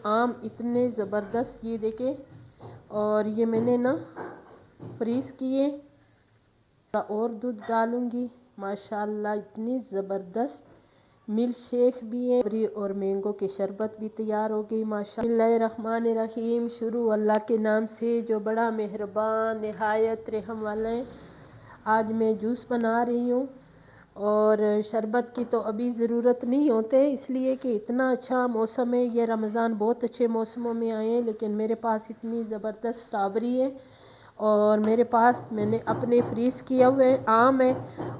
आम इतने ज़बरदस्त ये देखें, और ये मैंने ना फ्रीज़ किए। थोड़ा और दूध डालूँगी। माशाल्लाह इतनी ज़बरदस्त मिल्क शेक भी है और मैंगो के शरबत भी तैयार हो गई। माशाअल्लाह। शुरू अल्लाह के नाम से जो बड़ा मेहरबान नहायत रहम वाला है। आज मैं जूस बना रही हूँ और शरबत की तो अभी ज़रूरत नहीं होते, इसलिए कि इतना अच्छा मौसम है। ये रमज़ान बहुत अच्छे मौसमों में आए हैं, लेकिन मेरे पास इतनी ज़बरदस्त स्ट्रॉबेरी है और मेरे पास मैंने अपने फ्रीज़ किया हुए आम है,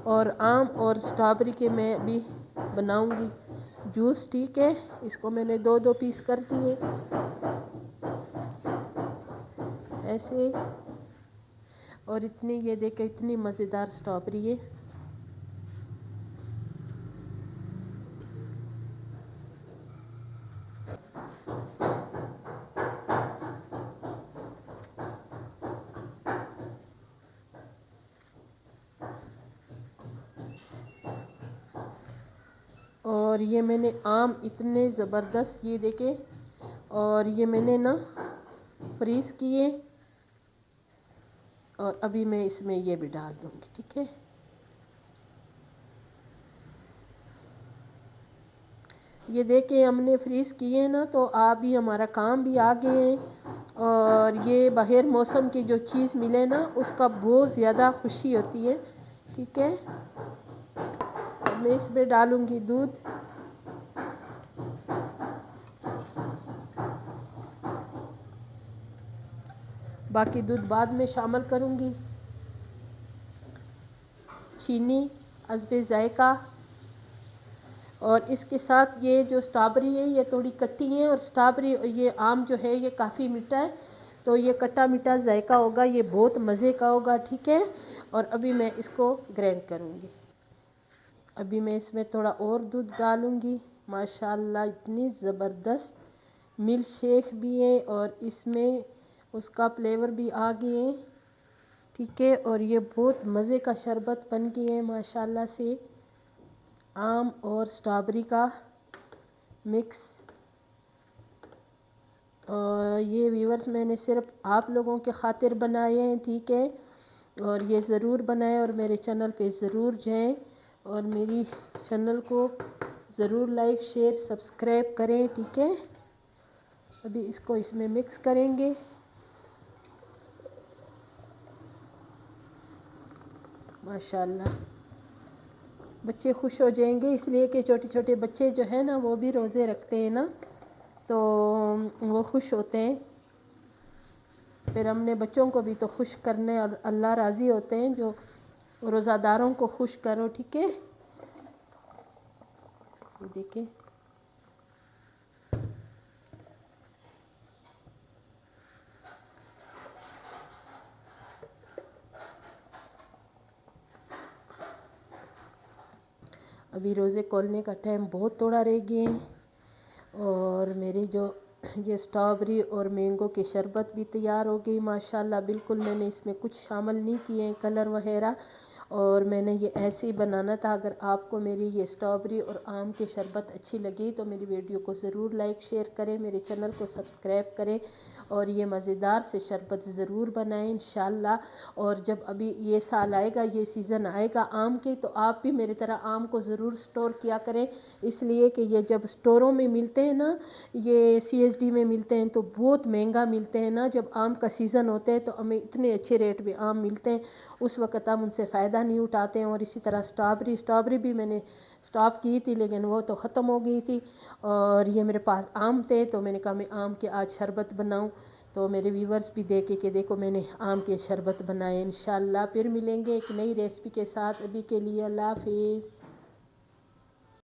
और आम और स्ट्रॉबेरी के मैं अभी बनाऊंगी जूस। ठीक है, इसको मैंने दो दो पीस कर दिए ऐसे, और इतनी ये देखे इतनी मज़ेदार स्ट्रॉबेरी है। और ये मैंने आम इतने ज़बरदस्त ये देखे, और ये मैंने ना फ्रीज़ किए, और अभी मैं इसमें ये भी डाल दूँगी। ठीक है, ये देखे हमने फ्रीज़ किए ना, तो अभी हमारा काम भी आ गए हैं। और ये बाहर मौसम की जो चीज़ मिले ना, उसका बहुत ज़्यादा खुशी होती है। ठीक है, मैं इसमें डालूँगी दूध। बाकी दूध बाद में शामिल करूँगी। चीनी हस्बे जायका, और इसके साथ ये जो स्ट्रॉबेरी है ये थोड़ी कट्टी है, और स्ट्रॉबेरी ये आम जो है ये काफ़ी मीठा है, तो ये खट्टा मीठा जायका होगा, ये बहुत मज़े का होगा। ठीक है, और अभी मैं इसको ग्राइंड करूँगी। अभी मैं इसमें थोड़ा और दूध डालूँगी। माशाल्लाह इतनी ज़बरदस्त मिल्क शेक भी है, और इसमें उसका फ्लेवर भी आ गए हैं। ठीक है, और ये बहुत मज़े का शरबत बन गया है माशाल्लाह से, आम और स्ट्रॉबेरी का मिक्स। और ये व्यूअर्स मैंने सिर्फ आप लोगों के खातिर बनाए हैं। ठीक है, और ये ज़रूर बनाएं और मेरे चैनल पे ज़रूर जाएं, और मेरी चैनल को ज़रूर लाइक शेयर सब्सक्राइब करें। ठीक है, अभी इसको इसमें मिक्स करेंगे। माशाल्लाह बच्चे खुश हो जाएंगे, इसलिए कि छोटे छोटे बच्चे जो है ना वो भी रोज़े रखते हैं ना, तो वो खुश होते हैं। फिर हमने बच्चों को भी तो खुश करने, और अल्लाह राज़ी होते हैं जो रोज़ादारों को खुश करो। ठीक है, ये देखें अभी रोज़े खोलने का टाइम बहुत थोड़ा रह गए हैं, और मेरी जो ये स्ट्रॉबेरी और मैंगो के शरबत भी तैयार हो गई माशाल्लाह। बिल्कुल मैंने इसमें कुछ शामिल नहीं किए हैं कलर वगैरह, और मैंने ये ऐसे ही बनाना था। अगर आपको मेरी ये स्ट्रॉबेरी और आम के शरबत अच्छी लगी तो मेरी वीडियो को ज़रूर लाइक शेयर करें, मेरे चैनल को सब्सक्राइब करें, और ये मज़ेदार से शरबत ज़रूर बनाएं इंशाल्लाह। और जब अभी ये साल आएगा, ये सीज़न आएगा आम के, तो आप भी मेरी तरह आम को ज़रूर स्टोर किया करें, इसलिए कि ये जब स्टोरों में मिलते हैं ना, ये CSD में मिलते हैं तो बहुत महंगा मिलते हैं ना। जब आम का सीज़न होता है तो हमें इतने अच्छे रेट में आम मिलते हैं, उस वक़्त हम उनसे फ़ायदा नहीं उठाते हैं। और इसी तरह स्ट्रॉबेरी भी मैंने स्टॉप की थी, लेकिन वो तो ख़त्म हो गई थी, और ये मेरे पास आम थे, तो मैंने कहा मैं आम के आज शरबत बनाऊं। तो मेरे व्यूवर्स भी देखे कि देखो मैंने आम के शरबत बनाए। इंशाल्लाह फिर मिलेंगे एक नई रेसिपी के साथ। अभी के लिए अल्लाह हाफिज़।